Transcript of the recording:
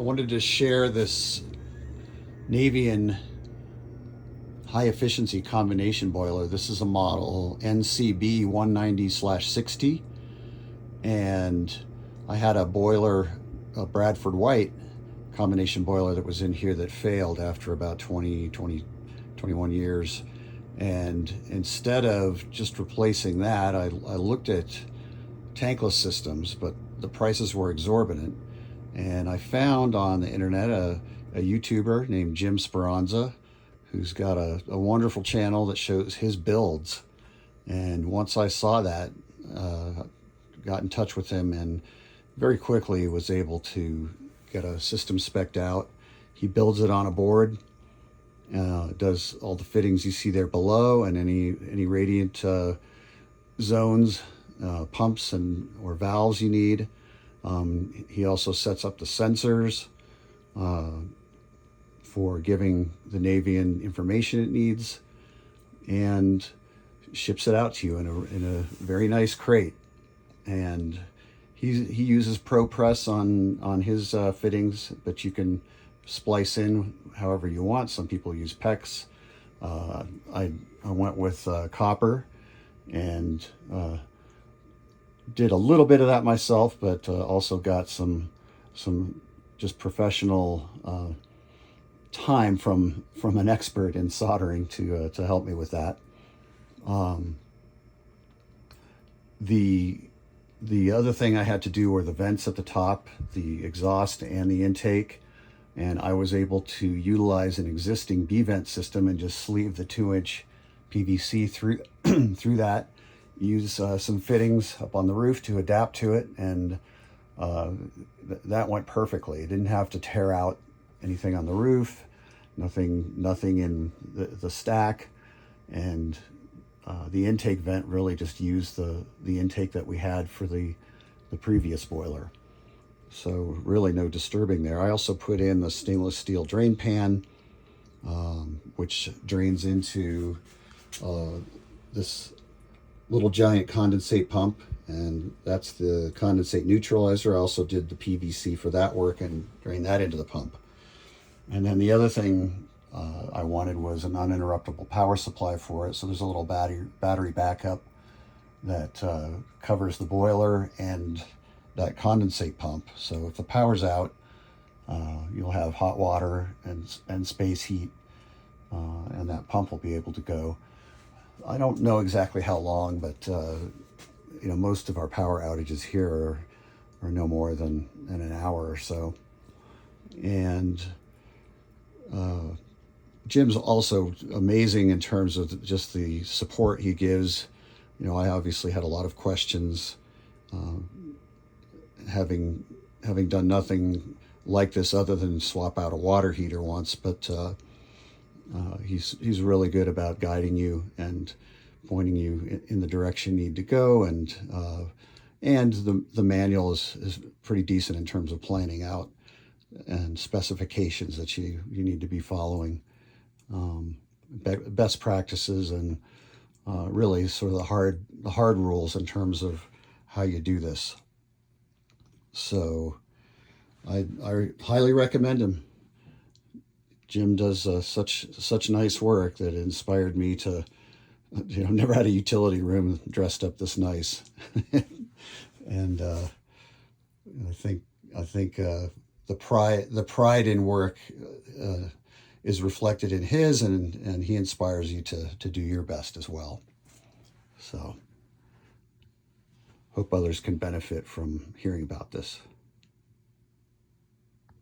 I wanted to share this Navien high efficiency combination boiler. This is a model NCB190/60, and I had a boiler, a Bradford White combination boiler that was in here that failed after about 21 years. And instead of just replacing that, I looked at tankless systems, but the prices were exorbitant. And I found on the internet a YouTuber named Jim Speranza, who's got a wonderful channel that shows his builds. And once I saw that, got in touch with him and very quickly was able to get a system spec'd out. He builds it on a board, does all the fittings you see there below, and any radiant zones, pumps or valves you need. He also sets up the sensors for giving the Navien information it needs, and ships it out to you in a very nice crate. And he uses ProPress on his fittings, but you can splice in however you want. Some people use PEX. I went with copper, and did a little bit of that myself, but also got some just professional time from an expert in soldering to help me with that. The other thing I had to do were the vents at the top, the exhaust and the intake, and I was able to utilize an existing B-vent system and just sleeve the 2-inch PVC through through that. Use some fittings up on the roof to adapt to it, and that went perfectly. It didn't have to tear out anything on the roof, nothing in the stack, and the intake vent really just used the intake that we had for the previous boiler. So really no disturbing there. I also put in the stainless steel drain pan, which drains into this little giant condensate pump, and that's the condensate neutralizer. I also did the PVC for that work and drained that into the pump. And then the other thing I wanted was an uninterruptible power supply for it. So there's a little battery backup that covers the boiler and that condensate pump. So if the power's out, you'll have hot water and space heat, and that pump will be able to go. I don't know exactly how long, but most of our power outages here are no more than an hour or so. And Jim's also amazing in terms of just the support he gives. I obviously had a lot of questions, having done nothing like this other than swap out a water heater once, but he's really good about guiding you and pointing you in the direction you need to go, and the manual is pretty decent in terms of planning out and specifications that you need to be following, best practices, and really sort of the hard rules in terms of how you do this. So I highly recommend him. Jim does such nice work that it inspired me to, never had a utility room dressed up this nice. And I think the pride in work is reflected in his, and he inspires you to do your best as well. So hope others can benefit from hearing about this.